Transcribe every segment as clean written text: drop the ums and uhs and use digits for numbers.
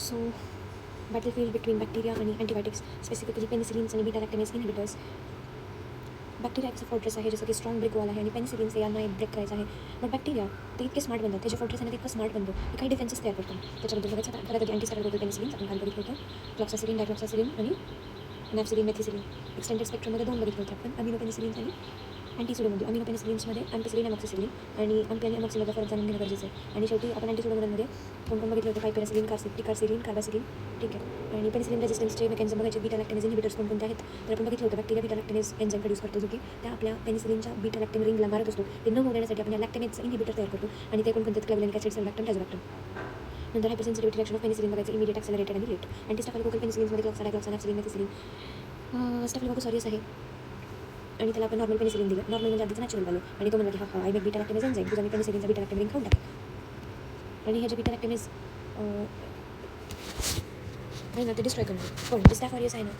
So, battlefield between bacteria आणि antibiotics, specifically penicillins आणि beta-lactamase inhibitors. Bacteria एक फॉर्ट्रेस आहे, जसं की स्ट्रॉंग ब्रिक वॉल आहे आणि पेनिसिलिन्स यांना एक ब्रेक करायचं आहे. बट बॅक्टेरिया ते इतके स्मार्ट बनतात, त्याचे फॉर्ट्रेस आहे ते इतकं स्मार्ट बनतो की काही डिफेन्सेस तयार करतो. त्याच्याबद्दल बघायचं आता आपल्याला कधी अँटीसायडल होतं पेनिसिलिन्स आपण काल बघितलं होतं. क्लॉक्सासिलिन, डायक्लॉक्सासिलिन आणि नॅफ्सिलिन, मेथिसिलिन. एक्सटेंडेड स्पेक्ट्रममध्ये 2 बघितलं होतं आपण, अमिनो पेनिसिलिन्स आणि अँटीसुडोमोडी. अमिनो पेनिसिलिन्समध्ये अँपिसिलिन, अमॉक्सिसिलिन आणि अँपी आणि अमॉक्सिलिनचा फरक जाणून घेणं गरजेचं आहे. आणि शेवटी आपण अँटीसुडोमोडमध्ये कोण बघितलं होतं, पायपेरासिलिन, टिकारसिलिन, कार्बासिलिन. ठीक आहे. आणि पेनिसिलिन रेजिस्टन्सचे मेकॅनिझम बघायचे. बीटा-लॅक्टमेज इनहिबिटर्स कोणकोणते आहेत तर आपण बघितलं होतं. बॅक्टेरिया बीटा-लॅक्टमेज एन्झाईम प्रोड्यूस करतो, जो की त्या आपल्या पेनिसिलिनच्या बीटा-लॅक्टम रिंगला मारत असतो. ते न होऊ देण्यासाठी आपण या लॅक्टमेजचं इनहिबिटर तयार करतो आणि ते कोणकोणते क्लेव्हलिनिक ॲसिड, सल्बॅक्टम, टाझोबॅक्टम. नंतर हायपरसेन्सिटिव्हिटी रिॲक्शन ऑफ पेनिसिलिन बघायचं. इमिडिएट, ॲक्सेलरेटेड आणि लेट. अँटीस्टॅफिलोकोकल पेनिसिलिन्समध्ये क्लॉक्सा, डायक्लॉक्सा, नॅफ्सिलिन, मेथिसिलिन. स्टॅफिलोकोकस ऑरियस आहे आणि त्याला आपण नॉर्मल पेनिसिलिन दिलं. नॉर्मल म्हणजे आधीचं नॅचरल झालं आणि तो म्हणला की हा आय मेक बीटा-लॅक्टमेज एन्झाईम, तुझा मी पेनिसिलिनचा बीटा-लॅक्टम रिंग खाऊन टाकेल. आणि हे जे बीटा-लॅक्टमेज आहे ना ते डिस्ट्रॉय करणार. पण जे स्टॅफ ऑरियस आहे ना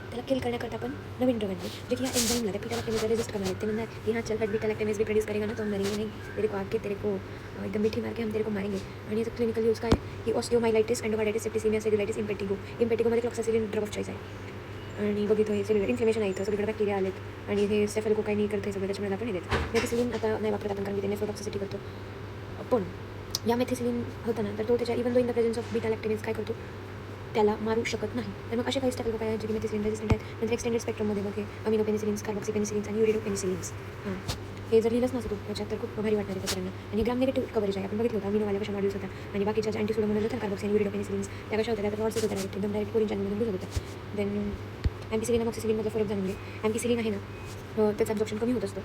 त्याला किल करण्याकरता आपण नवीन ड्रग आणले, जे की या एन्झाईमला त्या बीटा-लॅक्टमेजला रेजिस्ट करणार आहेत. ते म्हणणार की हाँ चल, बीटा-लॅक्टमेज भी प्रोड्यूस करेगा ना तो हम मरेंगे नहीं, तेरे को आके तेरे को एकदम मीठी मार के हम तेरे को मारेंगे. आणि याचं क्लिनिकल यूज काय आहे की ऑस्टिओमायलायटिस, एंडोकार्डायटिस, सेप्टिसिमिया, सेल्युलायटिस, इम्पेटिगोमध्ये क्लॉक्सासिलिन ड्रग ऑफ चॉईस आहे. आणि बघितो हे सेल्युलर इन्फ्लेमेशन आहे, इथं सगळीकडे बॅक्टेरिया आलेत आणि हे स्टॅफिलोकोकायनी करतं सगळं, त्याच्यामुळे आपण हे देतो. मेथिसिलिन आता नाही वापरत आपण कारण की ते नेफ्रोटॉक्सिसिटी करतो. पण या मेथिसिलिन होतं ना तर तो त्याच्या even though in the presence of beta lactamase काय करतो, त्याला मारू शकत नाही. तर मग असे काही स्टॅफिलोकोकाय आहेत जे की मेथिसिलिन रेजिस्टंट आहेत. नंतर एक्सटेंडेड स्पेक्ट्रममध्ये बघे अमिनो पेनिसिलिन्स, कार्बॉक्सी पेनिसिलिन्स आणि युरिडो पेनिसिलिन्स. हे जर लिहिलंच नसतं त्याच्यात तर खूप भारी वाटणार आहे सगळ्यांना. आणि ग्राम निगेटिव्ह कव्हरेज आहे. आपण बघितलं होतं अमिनोवाल्या कशा मॉड्यूल्स होत्या आणि बाकीच्या ज्या अँटीसुडोमोनल होत्या कार्बॉक्सी आणि युरिडो पेनिसिलिन्स त्या कशा होत्या, त्या रॉड्स होत्या डायरेक्ट एकदम डायरेक्ट कोरिन चॅनलमधून घुसत होत्या. देन अँपिसिलिन, अमॉक्सिसिलिनमधला फरक जाणून घे. अँपिसिलिन आहे ना त्याचं ॲब्झॉर्प्शन कमी होत असतं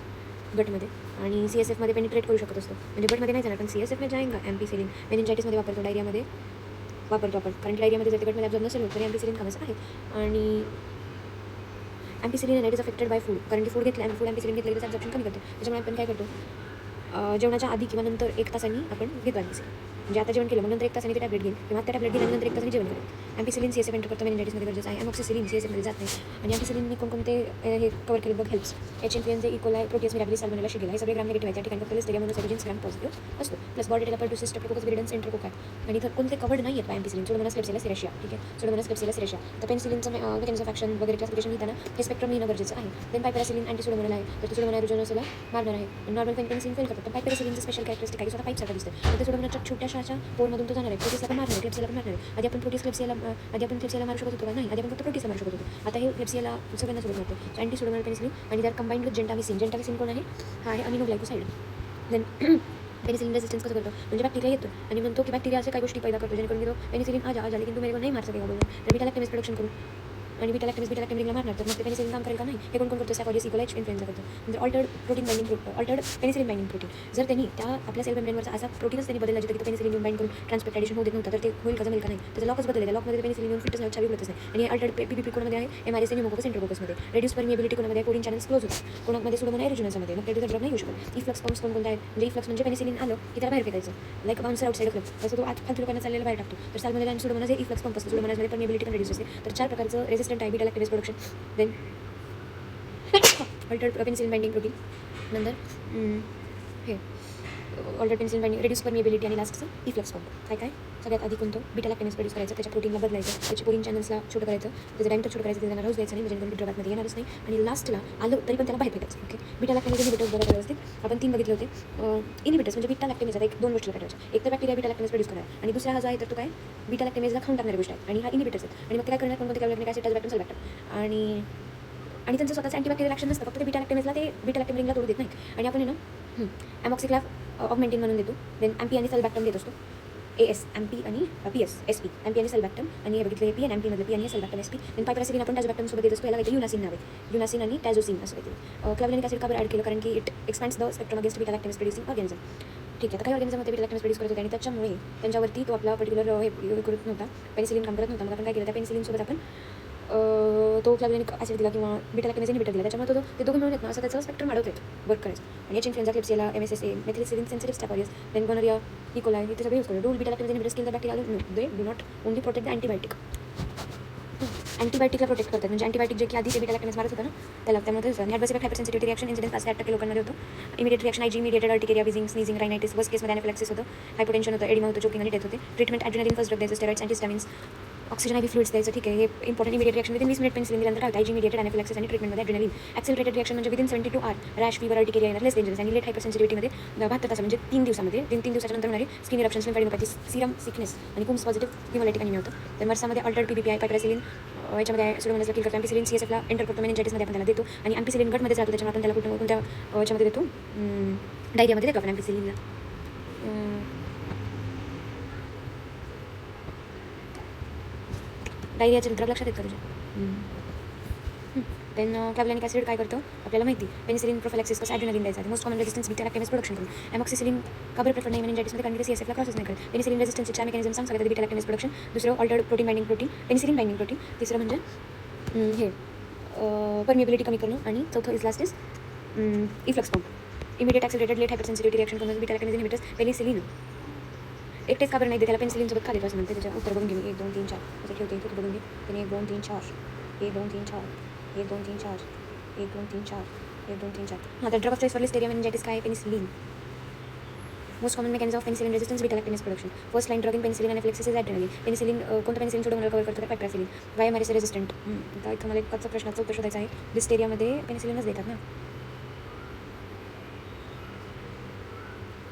गटमध्ये आणि CSF मध्ये पेनिट्रेट करू शकत असतो. म्हणजे गटमध्ये नाही जाणार पण CSF मध्ये जाईन का. अँपिसिलिन मेनिंजायटिसमध्ये वापरतो, डायरियामध्ये वापरतो आपण, कारण की डायरियामध्ये जर ते गटमध्ये ॲब्झॉर्ब नसेल होत तरी अँपिसिलिन कामच आहे. आणि ampicillin it is affected by food, कारण की फूड अँपिसिलिन घेतलं की त्याचं ॲब्झॉर्प्शन कमी करते. त्याच्यामुळे आपण काय करतो, जेवणाच्या आधी किंवा नंतर 1 तासांनी आपण घेतो अँपिसिलिन. म्हणजे आता जेवण केलं मग नंतर 1 तासांनी ते टॅब्लेट घेईल किंवा त्या टॅब्लेट घेईल आणि नंतर 1 तासांनी जेवण करेल. अँपिसिलिन CSF एंटर करतो, मेनिंजायटिसमध्ये गरजेचं आहे. अमॉक्सिसिलिन CSFमध्ये जात नाही. आणि अँपिसिलिनने कोणकोणते हे कवर केले बघ helps. Influenza, E coli, proteus mirabilis, salmonella, shigella हे सगळे ग्राम निगेटिव्ह आहेत. त्या ठिकाणी फक्त लिस्टेरिया मोनोसायटोजेन्स ग्राम पॉझिटिव्ह असतो. Plus bordetella pertussis, streptococcus viridans, enterococci. आणि इथं कोणते कवर्ड नाही आहेत by ampicillin. Pseudomonas, klebsiella, serratia. ठीक आहे, सुडोमोनास, क्लेप्सिला, सिरेशिया. तर पेनिसिलिनचं मेकॅनिझम ऑफ ॲक्शन वगैरे क्लासिफिकेशन लिहिताना हे स्पेक्ट्रम लिहिणं गरजेचं आहे. देन पायपेरासिलिन अँटीसुडोमोनल आहे, तर ते सुडोमोनास एरोजोनसला मारणार आहे. नॉर्मल पेनिसिलिन फेल करतात, पण पायपेरासिलिनचं स्पेशल कॅरेक्टरिस्टिक आहे की स्वतः पाईपसारखं दिसतं. तर ते सुडोमोनासच्या छोट्याशा पोरमधून तो जाणार आहे. प्रोटिसला पण मारणार आहे, क्लेप्सिला पण मारणार आहे. आधी आपण क्लेप्सियाला मारू शकत होतो का, नाही. आधी आपण फक्त प्रोटिसला मारू शकत होतो. आता हे क्लेप्सियाला सगळ्यांना सोडत मारतो. अँटीसुडोमोनल पेनिसिलिन आणि त्यात कंबाईंड विथ जेंटामिसिन कोण आहे, हा आहे अमिनोग्लायकोसाइड. देन पेनिसिलिन रेजिस्टन्स कसं करतो, म्हणजे बॅक्टेरिया येतो आणि म्हणतो की बॅक्टेरिया असे काही गोष्टी पैदा करतो जेणेकरून तो पेनिसिलिन आजा लेकिन तू मेरे को नहीं मार सकेगा बोलून. तर बीटा-लॅक्टमेज प्रोडक्शन करू आणि बीटा-लॅक्टम रिंगला मारणार, तर मग ते पेनिसिलिन काम करेल का नाही. हे कोण करतो, स्टॅफॉरियस, इकोलाई, इन्फ्लुएन्झा करतो. नंतर ऑल्टर्ड पेनिसिलिन बाइंडिंग प्रोटीन. जर त्यांनी त्या आपल्या सेल मेम्ब्रेनवरचा असा प्रोटीनच त्यांनी बदलला जिथे पेनिसिलिन येऊन बाइंड करून ट्रान्सपेक्टायडेशन होत नव्हतं, तर ते होईल का, जमेल का नाही. त्याचा लॉकच बदलला, लॉकमध्ये पेनिसिलिन येऊन फिटच नाही, विकतच नाही. आणि ऑल्टर्ड PPP कोणामध्ये आहे, MRSA, न्यूमोकोकस, एंटरोकोकसमध्ये. रेड्यूस परमिएबिलिटी कोणामध्ये, कोरिन चॅनल्स क्लोज होतात. कोणामध्ये सुडोमोना एरोजोनसमध्ये. मग त्याचा ड्रग नाही येऊ शकत. इफ्लक्स पम्प्स कोणकोणते आहेत, म्हणजे इफ्लक्स म्हणजे पेनिसिलिन आलं की त्याला बाहेर फेकायचं, लाईक बाउन्सर आउटसाईड ऑफ तसं तो आत फालतू लोकांना चाललेला बाहेर टाकतो. तर साल्मोनेला आणि सुडोमोनास हे इफ्लक्स पंप असतो. सुडोमोनासमध्ये परमिएबिलिटी पण रेड्यूस असते. तर 4 प्रकारचं रेजिस्टंट आहे beta lactamase production. Then altered penicillin binding protein. नंतर हे altered penicillin binding, reduce permeability आणि लास्टचं इफ्लक्स पंप. काय सगळ्यात आधी कोणतं बीटा-लॅक्टमेज प्रोड्यूस करायचं, त्याच्या प्रोटीनला बदलायचं, त्याच्या कोरिन चॅनल्सला छोटं करायचं, त्याचं डायमीटर छोटं करायचं, त्याला राहूच द्यायचं नाही म्हणजे ड्रॉबॅकमध्ये येणारच नाही. आणि लास्टला आलं तरी पण त्याला बाहेर फेकायचं. ओके, बीटा-लॅक्टमेज इनहिबिटर्स बघायला व्यवस्थित आपण 3 बघितले होते. इनहिबिटर्स म्हणजे बीटा-लॅक्टमेज आता 1-2 गोष्टी करायच्या. एक तर बॅक्टेरिया बीटा-लॅक्टमेज प्रोड्यूस करणार आणि दुसरा हा जो आहे तर तो काय बीटा-लॅक्टमेजला खाऊन टाकणारी गोष्ट आहे. आणि हा इनहिबिटर्स आहेत. आणि मग ते काय करणार, कोणकोणते कॅलोरिक ॲसिड, टाझोबॅक्टम, सल्बॅक्टम. आणि त्यांचं स्वतःचं अँटीबॅक्टेरियल ॲक्शन नसतं, फक्त ते बीटा-लॅक्टमेजला ते बीटा-लॅक्टम रिंगला तोडू देत नाही. आणि आपण ना अमॉक्सिक्लाफ ऑगमेंटिन म्हणून देतो. देन अँपी आणि सल्बॅक्टम देत असतो. AS, अँपी आणि PS, SP, अँपी आणि सल्बॅक्टम. आणि हे बघितलं AP आणि अँपीमधलं P आणि सल्बॅक्टम SP. देन पायपेरासिलिन आपण टाझोबॅक्टम सोबत देत असतो. याला काहीतरी युनासिन नाव आहे, युनासिन आणि टॅझोसिन असं काहीतरी. क्लेव्हलिनिक ॲसिड का बरं ॲड केलं, कारण की it expands the spectrum against beta lactamase producing organism. ठीक आहे, आता काही ऑर्गॅनिझम होते बीटा-लॅक्टमेज प्रोड्यूस करत होते आणि त्याच्यामुळे त्यांच्यावरती तो आपला पर्टिक्युलर हे करत नव्हता, पेनिसिलिन काम करत नव्हता. मग आपण काय केलं, त्या पेनिसिलिनसोबत आपण तो क्लेव्हलिनिक ॲसिड दिला किंवा बीटा-लॅक्टमेज इनहिबिटर दिला. त्याच्यामुळे ते दोघं मिळून येत ना असं त्याचं स्पेक्ट्रम वाढवत वर्क करायचं. आणि याची influenza, klebsiella, MSSA, methicillin sensitive staph aureus, then gonorrhoea, E coli, इथे सगळे यूज करतो. डोल beta lactamase inhibitors kill the bacteria, they do not only protect the antibiotic. अँटीबायोटिकला प्रोटेक्ट करतात, म्हणजे अँटीबायोटिक जे की आधी बीटा लॅक्टेमेज मारत होतं ना त्याला, त्यामुळे adverse effect hypersensitivity reaction incidence 5% लोकांमध्ये होतं. Immediate reaction IgE mediated urticaria, wheezing, sneezing, rhinitis, worst केसमध्ये अॅनाफिलॅक्सिस होतं, हायपोटेन्शन होतं, एडिमा होतं, चोकिंग आणि डेथ होते. ट्रीटमेंट ॲड्रेनालिन फर्स्ट ड्रग द्यायचं, स्टेरॉइड्स, अँटीस्टॅमिन्स, ऑक्सिजन आयव्ही फ्लुइड्स द्यायचं. ठीक आहे, हे important. Immediate reaction within 20 minute penicillin दिल्यानंतर काय आयजी इमिडिएटेड अॅनाफिलॅक्सिस आणि ट्रीटमेंटमध्ये ॲड्रेनालिन. ॲक्सेलरेटेड रिॲक्शन म्हणजे विदिन 72 आवर रॅश, फीवर, अर्टिकेरिया येणार, लेस डेंजरस. आणि लेट हायपरसेन्सिटिव्हिटीमध्ये 72 तास म्हणजे 3 दिवसामध्ये 3 दिवसाच्या नंतर होणारी स्किन इरप्शन, लिम्फॅडिनोपॅथी, सिरम सिकनेस आणि कुम्स पॉझिटिव्ह हिमोलायटिक अॅनिमिया होतं. तर मर्सामध्ये अल्टर्ड पीपीआय, पायपॅरासिलिन याच्यामध्ये सुडोमोनासला किल करतो. एम्पिसिलिन CSFला एंटर करतो, मेनिंजायटिसमध्ये आपण त्याला देतो. आणि एम्पिसिलिन गटमध्येच राहतो, त्याच्यामुळे आपण त्याला कोणत्या याच्यामध्ये देतो, डायरियामध्ये देतो आपण एम्पिसिलिनला. डायरियाचे ड्रग लक्षात येत का तुझ्या? देन क्लॅव्हलॅनिक ॲसिड काय करतो आपल्याला माहिती. पेनिसिलिन प्रोफिलॅक्सिस कसं ॲड्रेनालिन द्यायचं. Most common resistance beta lactamase production करून. एमॉक्सिसिलिन का बरं प्रेफर नाही मेनिंजायटिसमध्ये, कारण की CSFला क्रॉसेस नाही करत. पेनिसिलिन रेजिस्टन्सचे 4 मेकॅनिझम सांग सगळ्यात. बीटा लॅक्टेमेज प्रोडक्शन, दुसरं altered protein binding protein, penicillin binding protein, तिसरं म्हणजे हे परमिएबिलिटी कमी करणं, आणि चौथं is last is efflux pump. Immediate accelerated late hypersensitivity reaction करून बीटा लॅक्टेमेज इनिबिटर्स. पेनिसिलिन एकटेच का बरं नाही दे, त्याला पेनिसिलिनसोबत का देतो असं म्हणते. त्याच्या उत्तर बघून घे. 1 2 3 4 असं ठेवते, इथे बघून घे. त्याने 1 2 3 4 1 2 3 4 1 2 3 4 1 2 3 4 1 2 3 4. हां, तर drug of choice for listeria meningitis काय आहे? Penicillin. Most common mechanism of penicillin resistance beta lactamase production. First line drug in penicillin anaphylaxis is adrenaline. Penicillin कोणतं पेनिसिलिन सोडून कव्हर करतो? Piperacillin. Y M R S resistant. तर इथं मला एक प्रश्नाचं उत्तर शोधायचं आहे. लिस्टेरियामध्ये पेनिसिलिनच देतात ना.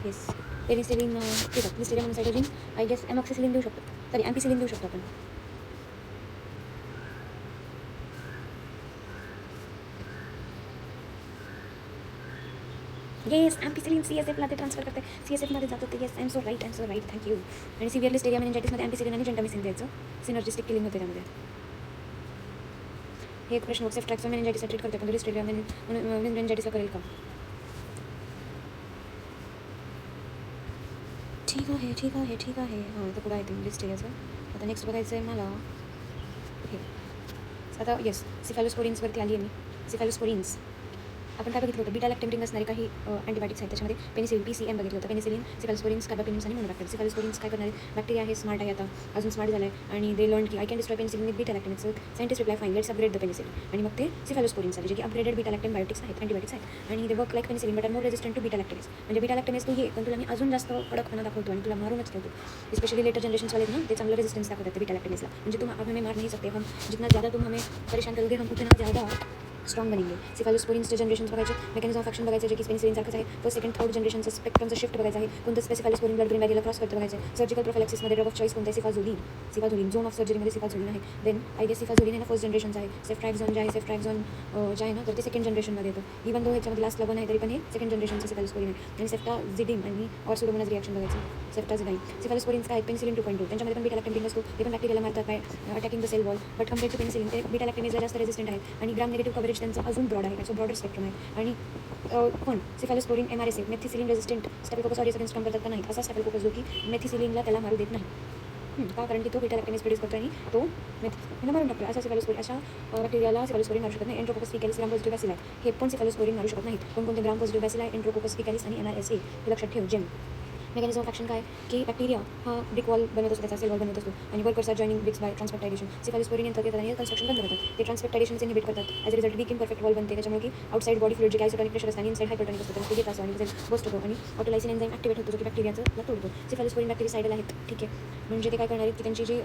येस, पेनिसिलिन देतात. लिस्टेरिया मोनोसायटोजिन आय गेस एमॉक्सिसिलिन देऊ शकतो, सॉरी एम्पिसिलिन देऊ शकतो आपण. येस, एम्पिसिलिन CSFला ते ट्रान्सफर करते, CSFमध्ये जातं ते. Yes, I am so right, thank you. आणि सिव्हिअर लिस्टेरिया मेनिंजायटिसमध्ये एम्पिसिलिन आणि जेंटामिसिन द्यायचं. सिनर्जिस्टिक किलिंग होते त्यामध्ये. हे एक प्रश्न सेफ्ट्रॅक्सोन मेनिंजायटिसला ट्रीट करते, पण लिस्टेरिया मेनिंजायटिसला करेल का? ठीक आहे. हां, तर पुढं आहे ते लिस्टेरियाचं. आता नेक्स्ट बघायचं आहे मला हे. आता येस, सिफॅलोस्पोरिन्सवरती आली आहे मी. सिफॅलोस्पोरिन्स आपण काय बघितलं होतं? बीटा लॅक्टेम असणारे काही अँटीबायोटिक्स आहेत. त्याच्यामध्ये पेनिसिलिन PCM बघितलं होतं. पेनिसिलिन, सिफॅलोस्पोरिन्स, कार्बापेनिम्स आणि मोनोबॅक्टेरिया. सिफॅलोस्पोरिन्स काय करणारे? बॅक्टेरिया आहे, स्मार्ट आहे, आता अजून स्मार्ट झालं आहे, आणि दे लर्न की I can destroy penicillin with beta lactam. So scientist reply fine, let's upgrade the penicillin. आणि मग ते सिफॅलोस्पोरिन्स आले, जे की अपग्रेडेड बीटा लॅक्टेम बायोटिक्स आहेत, अँटीबायोटिक्स आहेत. आणि they work like penicillin but are more resistant to beta lactamase. म्हणजे बीटा लॅक्टेमेज तू ये, पण तुला मी अजून जास्त कडकपणा दाखवतो आणि तुला मारूनच ठेवतो. स्पेशली लेटर जनरेशन्स वाले ना, ते चांगलं रेजिस्टन्स दाखवतात बीटा लॅक्टेमेजला. म्हणजे तुम हमें मार नहीं सकते, हम जितना ज़्यादा तुम हमें परेशान करोगे हम उतना ज़्यादा स्ट्रॉंग बनेंगे. सिफॅलोस्पोरिन्सचे जनरेशन्स बघायचे, मेकॅनिझम ऑफ ॲक्शन बघायचे, जे की पेनिसिलिन सारखंच आहे. फर्स्ट सेकंड थर्ड जनरेशनचं स्पेक्ट्रमचं शिफ्ट बघायचं आहे. कोणतं स्पेसिफॅलोस्पोरिन ब्लड ब्रेन बॅरियरला क्रॉस करतं बघायचं. सर्जिकल प्रोफिलॅक्सिसमध्ये ड्रग ऑफ चॉईस कोणतं आहे? सिफाझोलिन. झोन ऑफ सर्जरीमध्ये सिफाझोलिन आहे. देन आय गेस सिफाझोलिन आहे ना, फर्स्ट जनरेशनचं आहे. सेफ्ट्रॅक्झॉन जे आहे ना, तर ते सेकंड जनरेशनमध्ये येतं. इवन दो ह्याच्यामध्ये लास्ट लगन आहे, तरी पण हे सेकंड जनरेशनचं सिफॅलोस्पोरिन आहे. आणि सेफ्टाझिडिम आणि और सुडोमोनास रिॲक्शन बघायचं. सेफ्टाझिडाईन. सिफॅलोस्पोरिन्स काय? पेनिसिलिन 2.2. त्यांच्यामध्ये पण बीटा लॅक्टेम असतो. ते पण बॅक्टेरियाला मारतात by attacking the cell wall. But compare to penicillin ते बीटा लॅक्टेमेजला जास्त रेजिस्टंट आहे. आणि ग्राम निगेटिव्ह कव्हरेज त्यांचं अजून ब्रॉड आहे, त्याचं ब्रॉडर स्पेक्ट्रम आहे. आणि पण cephalosporin MRSA methicillin resistant staphylococcus aureus against करतात का नाही? असा स्टॅफिलोकोकस जो की मेथिसिलिनला त्याला मारू देत नाही. का? कारण की तो बीटा लॅक्टेमेज प्रोड्यूस करतो आणि तो मेथिसिलिनला मारून टाकतो. असा सिफॅलोस्पोरिन, अशा बॅक्टेरियाला सिफॅलोस्पोरिन मारू शकत नाही. एंट्रोकोकस फिकॅलिस, ग्राम पॉझिटिव्ह बॅसिला हे पण सिफॅलोस्पोरिन मारू शकत नाहीत. कोणते ग्राम पॉझिटिव्ह बॅसिला, एंट्रोकोकस फिकॅलिस आणि MRSA हे लक्षात ठेव. जेम मेकॅनिझम ऑफ ॲक्शन काय? की बॅक्टेरिया हा ब्रिक वॉल बनवत असतो, त्याचा सेल वॉल बनवत असतो, आणि workers are joining bricks by transpeptidation. Cephalosporin यंत्र घेतात आणि कन्स्ट्रक्शन बंद करतात. ते ट्रान्सपेक्टायडेशनचे इनिबिट करतात. As a result weak imperfect wall बनते. त्याच्यामुळे की आउटसाईड बॉडी फ्लुइड जे आयसोटॉनिक प्रेशर असतं आणि इनसाईड हायपरटॉनिक असतं, त्याला ते घेत असतो आणि बस्ट होतो. आणि ऑटोलायसिन एन्झाईम ॲक्टिवेट होतो, जो की बॅक्टेरियाचं तोडतो. सिफॅलोस्पोरिन बॅक्टेरिसाइडल आहेत. ठीक आहे, म्हणजे ते काय करणार आहेत की त्यांची जी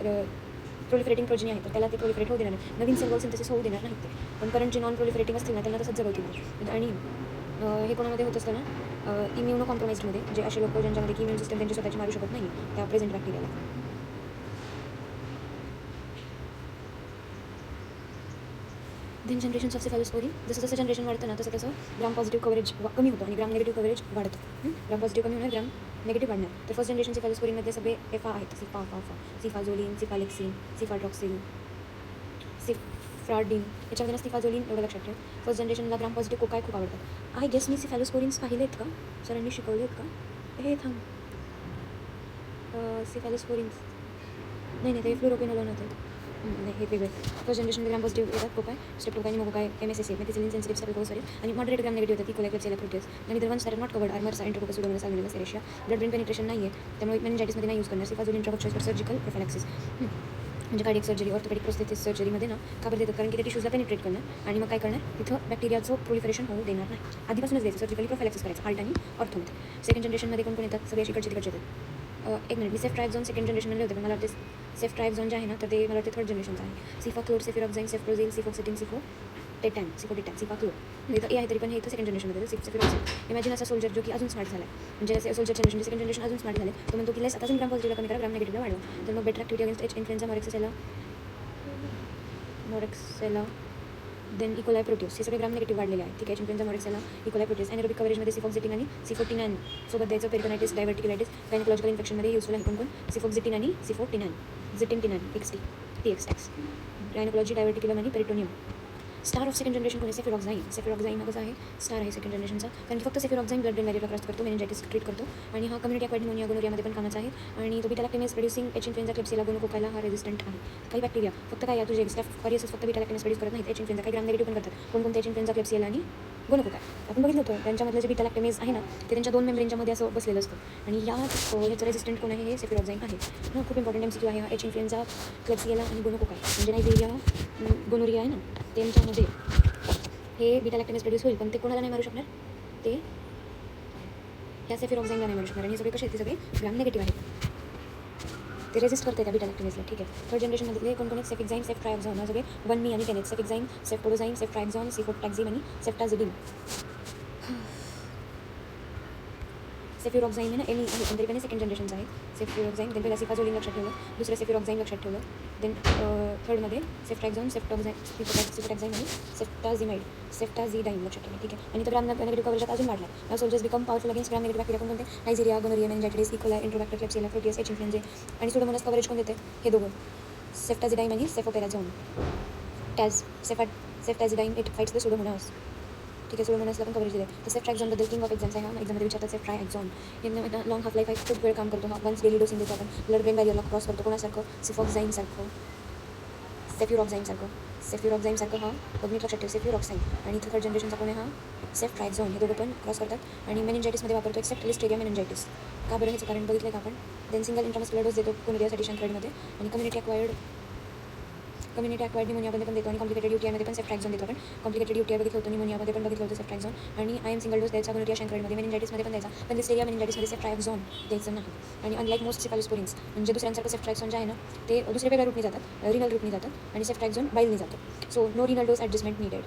प्रोलिफरेटिंग प्रोजिनी आहे, तर त्याला ते प्रोलिफरेट होऊ देणार नाही. नवीन सेल वॉल सिंथेसिस होऊ देणार नाहीत ते. पण करंट जे नॉन प्रोलिफरेटिंग असतील ना, त्यांना तसंच जगवतील. आणि हे कोणामध्ये होत असतं ना, इम्युनो कॉम्प्रोमाइजमध्ये, जे असे लोक ज्यांच्यामध्ये की इम्युन सिस्टम त्यांची स्वतःची मारू शकत नाही त्या प्रेझेंट बॅक्टेरियाला. देन जनरेशन्स ऑफ सिफॅलोस्पोरिन, जसं जसं जनरेशन वाढतं ना, तसं ग्राम पॉझिटिव्ह कव्हरेज कमी होतं आणि ग्राम निगेटिव्ह कव्हरेज वाढतं. ग्राम पॉझिटिव्ह कमी होणार, ग्राम निगेटिव्ह वाढणार. तर फर्स्ट जनरेशन सिफॅलोस्पोरिनमध्ये सगळे एफा आहेत. सिफाझोलिन, सिफालेक्सिन, सिफाड्रॉक्सिल, सिफ्राडिन, याच्यामध्ये सिफाझोलिन एवढं लक्षात ठेव. फर्स्ट जनरेशनला ग्राम पॉझिटिव्ह कोकाय खूप आवडतात. आय गेस मी सिफॅलोस्पोरिन्स पाहिलेत का? सरांनी शिकवलेत का? हे थांब, सिफॅलोस्पोरिन्स नाही, ते फ्लोरोक्विनोलोन होते. नाही, हे वेगळे. फर्स्ट जनरेशन ग्राम पॉझिटिव्ह येतात cocci, streptococci, pneumococci, MSSA, methicillin sensitive staphylococcus, आणि मॉडरेट ग्राम निगेटिव्ह येतात, इकोलाय, क्लेप्सिला, प्रोटियस. आणि इतर ones are not covered are MRSA, enterococcus, pseudomonas, salmonellas, एरेशिया. ब्लड ब्रेन पेनिट्रेशन नाही आहे, त्यामुळे मेनिंजायटिसमध्ये नाही यूज करणार. Cefazolin drug of choice for surgical prophylaxis. म्हणजे कार्डियक सर्जरी ऑर्थोपेडिक प्रोस्थेटिक सर्जरीमध्ये ना का बरं देतात, कारण की ते टिश्यूजला पेनिट्रेट करणार आणि मग काय करणार, तिथं बॅक्टेरियाचं प्रोलिफरेशन होऊ देणार नाही. आधीपासूनच द्यायचं सर्जिकली प्रोफायलॅक्सिस करायचं हार्ट आणि ऑर्थोमध्ये. सेकंड जनरेशनमध्ये कोण येतात, सगळे इकडचे तिकडचे येतात. एक मिनिट, मी सेफ्ट्रायझोन सेकंड जनरेशनमध्ये होते, पण मला वाटते सेफ्ट्रायझोन जे आहे ना तर ते मला वाटते थर्ड जनरेशनचं आहे. सिफाक्लोर, सेफिरॉक्झाईन, सेफ्ट्रोझिल, सिफोक्सिटिन, सिफोटेटॅन, सिफोटेटॅन इथं ए आहे, तरी पण हे इथं सेकंड जनरेशनमध्ये सेफिरॉक्झाईन. इमॅजिन असा सोल्जर जो की अजून स्मार्ट झाला आहे, म्हणजे सोल्जर जनरेशन सेकंड जनरेशन अजून स्मार्ट झाले, तो म्हणतो की लेस आता अजून ग्राम पॉझिटिव्हला कमी करा, ग्राम नेगेटिव्हला वाढवा. तर मग better activity against H influenza, moraxella then E coli proteus, हे सगळे ग्राम नेगेटिव्ह वाढलेले आहे. ठीक आहे, influenza, moraxella, E coli proteus. Anaerobic कव्हरेजमध्ये सिफॉक्झिटिन आणि सिफोटिनॅन सोबत द्यायचं. पेरिटोनायटिस, डायव्हर्टिक्युलायटिस, गायनोकॉलॉजिकल इन्फेक्शनमध्ये युजफुल आहे कोण, सिफोक्झिटिन आणि सिफोटिनॅन, झिटिनटिनॅन, TX. गायनोकॉलॉजी, डायव्हर्टिक्युलम आणि peritoneum. Star of second generation कोण आहे, सेफिरॉक्झाईन. सेफिरॉक्झाईन हा कसा आहे, स्टार आहे सेकंड जनरेशनचा, कारण की फक्त सेफिरॉक्झाईन ब्लड ब्रेन बॅरियरला क्रॉस करतो, मेनिंजायटिस ट्रीट करतो आणि हा कम्युनिटी अक्वायर्ड निमोनिया, गोनोरियामध्ये पण कामाचा आहे. आणि तो बीटा-लॅक्टेमेज प्रोड्युसिंग एच इन्फ्लुएन्झा, क्लेप्सिला, गोनोकोकाला हा रेजिस्टंट आहे. काही बॅक्टेरिया फक्त काय तुझे स्टॅफ फॉरियस फक्त बीटा-लॅक्टेमेज प्रोड्यूस करत नाहीत, एच इन्फ्लुएन्झा काही ग्राम नेगेटिव्ह पण करतात. कोणकोणते एच इन्फ्लुएन्झा, क्लेप्सिला आणि गोनोकोका आपण बघितलं होतं. त्यांच्यामधलं जे बीटा-लॅक्टेमेज आहे ना ते त्यांच्या 2 मेम्ब्रेनच्या मध्ये असं बसलेलं असतं आणि ह्याचं रेजिस्टंट कोण आहे, हे सेफिरॉक्झाईन आहे. खूप इंपॉर्टंट MCQ आहे हा. एच इन्फ्लुएन्झा, क्लेप्सिला आणि गोनोकोका म्हणजे नायजेरिया, गोनोरिया आहे ना त्यांच्यामध्ये हे बीटा-लॅक्टेमेज प्रोड्यूस होईल, पण ते कोणाला नाही मारू शकणार, ते ह्या सेफिरॉक्झाईनला नाही मारू शकणार. आणि हे सगळे कसे आहेत, ते सगळे ग्राम नेगेटिव्ह आहेत, ते रेजिस्ट करते त्या बीटा-लॅक्टेमेजला. ठीक आहे, थर्ड जनरेशनमध्ये कोण आहेत, सेफिक्झाईन, सेफ्ट्रायझॉन, हा सगळे 1 आणि 10 आहेत. सेफिक्झाईन, सेफ्टोडोझाईन, सेफ्ट्रायझॉन, सिफोटॅक्झिम आणि सेफ्टाझिडिन. सेफिरॉक्झाईन आहे ना एनी आहे, पण तरी पण सेकंड जनरेशनचं आहे सेफिरॉक्झाईन. देन पहिला सिफाझोलिन लक्षात ठेवलं, दुसरं सेफिरॉक्झाईन लक्षात ठेवलं. देन थर्डमध्ये सेफ्ट्राक्झॉन, सिफोटॅक्झाईन आणि सेफ्टाझिडाईन लक्षात ठेवलं. ठीक आहे, आणि तर ग्राम नेगेटिव्ह कव्हरेजात अजून वाढला. नाव soldiers become powerful against gram negative bacteria कोणते, neisseria, gonorrhoea, meningitis, E coli, enterobacter, klebsiella, proteus, H influenza. आणि सुडोमोनास कव्हरेज कोण देते, हे दोघं, सेफ्टाझिडाईन आणि cefoperazone. Ceftazidime it fights the pseudomonas. ठीक आहे, सुडोमोनासला पण कव्हरेज दिलं आहे. तर सेफ्ट्राक्झॉनबद्दल किंग ऑफ एक्झाम्स आहे, हा एक्झाममध्ये विचारतात. सेफ्ट्राक्झॉन यांना लॉंग हाफ लाईफ आहे, खूप वेळ काम करतो हा. वन्स डेली डोसिंग देतो आपण, ब्लड ब्रेन बॅरियरला क्रॉस करतो. कोणासारखं, सिफॉक्झाईनसारखं, सेफिरॉक्झाईनसारखं हा नीट लक्षात ठेव, सेफिरॉक्झाईन. आणि थर्ड जनरेशनचा कोण आहे, हा सेफ्ट्राक्झॉन. हे दोघं पण क्रॉस करतात आणि मेनिंजायटिसमध्ये वापरतो, एक्सेप्ट लिस्टेरिया मेनिंजायटिस. का बरं, ह्याचं कारण बघितलं का आपण. देन सिंगल इंट्रामस्क्युलर डोस देतो कोनोरियासाठी शंकरमध्ये, आणि कम्युनिटी अक्वायर्ड निमोनियामध्ये पण देतो, आणि कॉम्प्लिकेटेड UTIमध्ये पण सेफ्ट्राक्झॉन देतो आपण. कॉम्प्लिकेटेड UTI बघितलं होतं, निमोनियामध्ये पण बघितलं होतं सेफ्ट्राक्झॉन. आणि IM सिंगल डोस द्यायचा गोनोरिया शंकरमध्ये, मेनिंजायटिसमध्ये पण द्यायचा, पण लिस्टेरिया मेनिंजायटिसमध्ये सेफ्ट्राक्झॉन द्यायचं नाही. आणि अनलाईक मोस्ट सेफॅलोस्पोरिन्स म्हणजे दुसऱ्यांसारखं सेफ्ट्राक्झॉन जे आहे ना ते दुसऱ्या वेगळ्या रूटने जातात, रिनल रूटने जातात, आणि सेफ्ट्राक्झॉन बाईलने जातं. So no renal dose adjustment needed.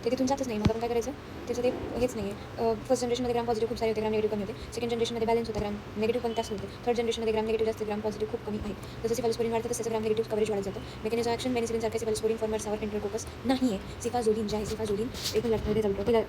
ते तिथून जातच नाही. मग आपण काय करायचं, त्याचं ते हेच नाही आहे. फर्स्ट जनरेशनमध्ये ग्राम पॉझिटिव्ह खूप सारे होते, ग्राम नेगेटिव्ह कमी होते. सेकंड जनरेशनमध्ये बॅलन्स होता, ग्राम नेगेटिव्ह पण त्याच होते. थर्ड जनरेशनमध्ये ग्राम नेगेटिव्ह जास्त, ग्राम पॉझिटिव्ह खूप कमी आहेत. जसं सिफॅलोस्पोरिन वाढतं तसं ग्राम नेगेटिव्ह कव्हरेज वाढत जातं. मेकॅनिझम ॲक्शन, पेनिसिलिनसारखे सिफॅलोस्पोरिन फॉर्मर्सवर एंटरकोकस नाही आहे. सिफाझोलिन जे आहे, सिफाझोलिन एक रिझल्ट पहिला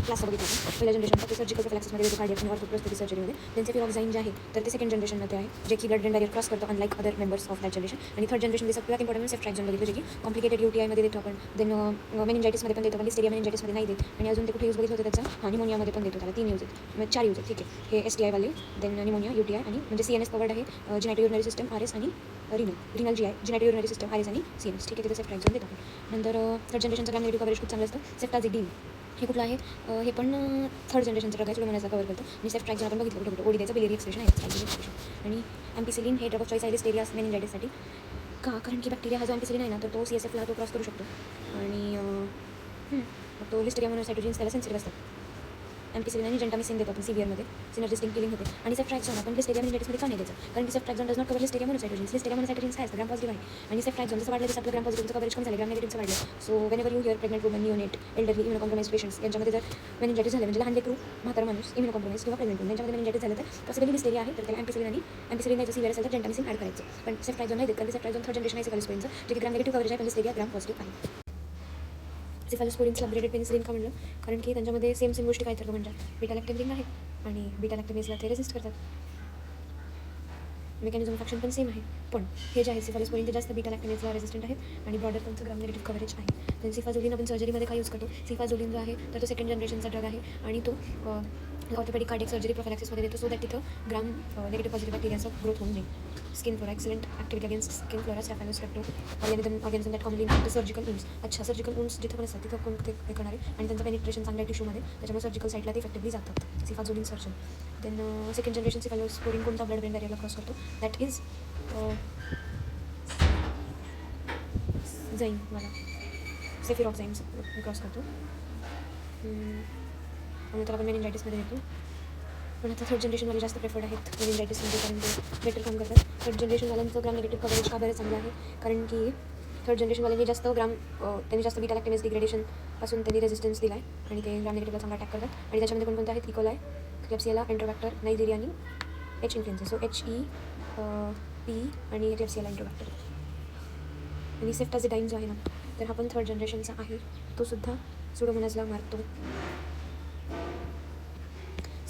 क्लास बघितला आपण. पहिल्या जनरेशनचा ते सर्जिकल प्रोफिलॅक्सिसमध्ये देतो, कार्डियक आणि ऑर्थोप्रोस्थेटिक सर्जरीमध्ये. त्यांचे सेफिरॉक्झाईन जे आहे तर ते सेकंड जनरेशनमध्ये आहे, जे की ब्लड ब्रेन बॅरियर क्रॉस करतो, unlike other members of that generation. आणि थर्ड जनरेशनमध्ये सगळ्यात इम्पॉर्टंट सेफ्ट्राक्झॉन बघितलं, जे की कॉम्प्लिकेटेड UTIमध्ये देतो आपण. देन मेनिंजायटिसमध्ये पण देतो, पण लिस्टेरिया मेनिंजायटिसमध्ये नाही देत. आणि अजून ते कुठे यूज बघितलं होतं त्याचा, निमोनियामध्ये पण देतो, त्याला 3 यूज आहेत, म्हणजे 4 यूज आहेत. ठीक आहे, हे STI वाले, देन निमोनिया, UTI आणि म्हणजे CNS कवर्ड आहे, जिनॅटिव्ह युरिनरी सिस्टम, RS आणि renal GI, genito urinary system, RS आणि CNS. ठीक आहे, तिथे सेफ्ट्राक्झॉन देतो आपण. नंतर थर्ड जनरेशनचं ग्राम नेगेटिव्ह कव्हरेज खूप चांगलं असतं. सेफ्टाझिडिन हे कुठलं आहे, हे पण थर्ड जनरेशनचं ड्रग आहे, सुडोमोनासला कव्हर करतं. आणि सेफ्ट्राक्झॉन आपण बघितलं कुठं ओडी द्यायचं, बिलियरी एक्सप्रेशन आहे. आणि एम्पिसिलिन हे ड्रग ऑफ चॉईस आहे लिस्टेरिया मेनिंजायटिससाठी. का, कारण की बॅक्टेरिया हा जो एम्पिसिलिन आहे ना तर तो CSFला तो क्रॉस करू शकतो, आणि मग तो लिस्टेरिया मोनोसायटोजिन्स त्याला सेन्सिटिव्ह असतात. एम्पिसिलिन आणि जेंटामिसिन देतो आपण सिव्हिअरमध्ये, सिनर्जिस्टिक किलिंग होते. आणि सेफ्ट्राक्झॉन आपण लिस्टेरिया मेनिंजायटिसमध्ये का नाही द्यायचं, कारण की ceftriaxone does not cover listeria monocytogenes. Listeria monocytogenes काय असतं, ग्राम पॉझिटिव्ह आहे, आणि सेफ्ट्राक्झॉन जसं वाढलं तसं आपलं ग्राम पॉझिटिव्हचं कव्हरेज कमी झालं, ग्राम नेगेटिव्हचं वाढलं. So whenever you hear pregnant woman, neonate, elderly, immunocompromise patients यांच्यामध्ये जर मेनिंजायटिस झालं, म्हणजे लहान लेकरू, म्हातारा माणूस, इम्युनोकॉम्प्रोमाइज किंवा प्रेग्नंट वुमन यांच्यामध्ये मेनिंजायटिस झालं तर पॉसिबली लिस्टेरिया आहे, तर त्याला एम्पिसिलिन द्यायचं. सिव्हिअर असेल तर जेंटामिसिन ॲड करायचं. पण सेफ्ट्राक्झॉन नाही देत, कारण सेफ्ट्राक्झॉन थर्ड जनरेशन आहे सेफॅलोस्पोरिनचं, जे की ग्राम नेगेटिव्ह कव्हरेज आहे, पण लिस्टेरिया ग्राम पॉझिटिव्ह आहे. सेफॅलोस्पोरिन्सला अपग्रेडेड पेनिसिलिन का म्हणलं, कारण की त्यांच्यामध्ये सेम गोष्टी काय तर म्हणजे बीटा-लॅक्टेम रिंग आहे, आणि बीटा-लॅक्टेमेजला ते रेजिस्ट करतात. मेकॅनिझम ऑफ ॲक्शन पण सेम आहे, पण हे जे आहे सिफॅलोस्पोरिन ते जास्त बीटा-लॅक्टेमेजला रेजिस्टंट आहेत, आणि ब्रॉडर त्यांचं ग्राम नेगेटिव्ह कव्हरेज आहे. तर सिफाझोलिन आपण सर्जरीमध्ये काय यूज करतो, सिफाझोलिन जो आहे तर तो सेकंड जनरेशनचा ड्रग आहे, आणि तो ऑर्थोपेडिक कार्डियक सर्जरी प्रोफिलॅक्सिसमध्ये देतो, सो दॅट तिथं ग्राम नेगेटिव्ह पॉझिटिव्ह बॅक्टेरियाचा ग्रोथ होऊ नये. Skin flora, excellent activity against skin flora, staphylo strepto organism that commonly infect surgical wounds. अच्छा, सर्जिकल वुंड्स जिथं पण असतात तिथं कोण ते हे करणार आहे, आणि त्यांचं पेनिट्रेशन चांगलं आहे टिश्यूमध्ये, त्याच्यामुळे सर्जिकल साईटला ते इफेक्टिव्हली जातात. सिफाझोलिन सर्जन. देन सेकंड जनरेशन सिफॅलोस्पोरिन कोणता ब्लड ब्रेन बॅरियरला क्रॉस करतो, दॅट इज जाईन मला सेफिरॉक्झाईन्स क्रॉस करतो आणि त्याला आपण मेनिंजायटिसमध्ये येतो. पण आता थर्ड जनरेशनवाले जास्त प्रेफर्ड आहेत मेनिंजायटिसमध्ये, कारण ते बेटर काम करतात. थर्ड जनरेशनवाल्यांचं ग्राम निगेटिव्ह कव्हरेज का बरं चांगलं आहे, कारण की थर्ड जनरेशनवाल्यांनी जास्त त्यांनी जास्त बीटा लॅक्टेमेज डिग्रेडेशनपासून त्यांनी रेजिस्टन्स दिला आहे आणि ते ग्राम निगेटिव्हला चांगला अटॅक करतात. आणि त्याच्यामध्ये कोणकोणते आहेत, इकोलाय, क्लेप्सियाला, एंट्रोबॅक्टर, नायजेरिया आणि एच इन्फ्लुएन्झा. सो HEP आणि क्लेप्सियाला, एंट्रोबॅक्टर. आणि सेफ्टाझिडाईन जो आहे ना, तर हा पण थर्ड जनरेशनचा आहे, तो सुद्धा सुडोमोनाजला मारतो.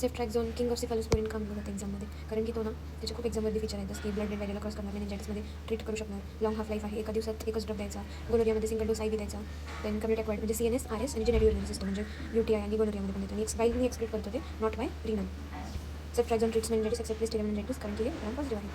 सेफ्ट्रॅक्झोन किंग ऑफ सिफॅलोस्पोरिन काम करतात एक्झाममध्ये, कारण की तो ना त्याचे खूप एक्झाममध्ये फीचर आहेत, जसं की ब्लड वगैरे क्रॉस करणार, मेनिंजायटिसमध्ये ट्रीट करू शकणार, लॉंग हाफ लाईफ आहे, एका दिवसात एकच ड्रॉप द्यायचा, गोनोरियामध्ये सिंगल डोस IV द्यायचा, देन कम्युनिटी अक्वायर्ड म्हणजे CNS, RS आणि जेनेटिव्ह इम्युन सिस्टम म्हणजे UTI आणि गोनोरियामध्ये पण देतो. आणि एक्सपाईलनी एक्सक्रीट करतो ते, not by renal. Ceftriaxone treats meningitis except listeria meningitis, कारण की हे ग्राम पॉझिटिव्ह आहे.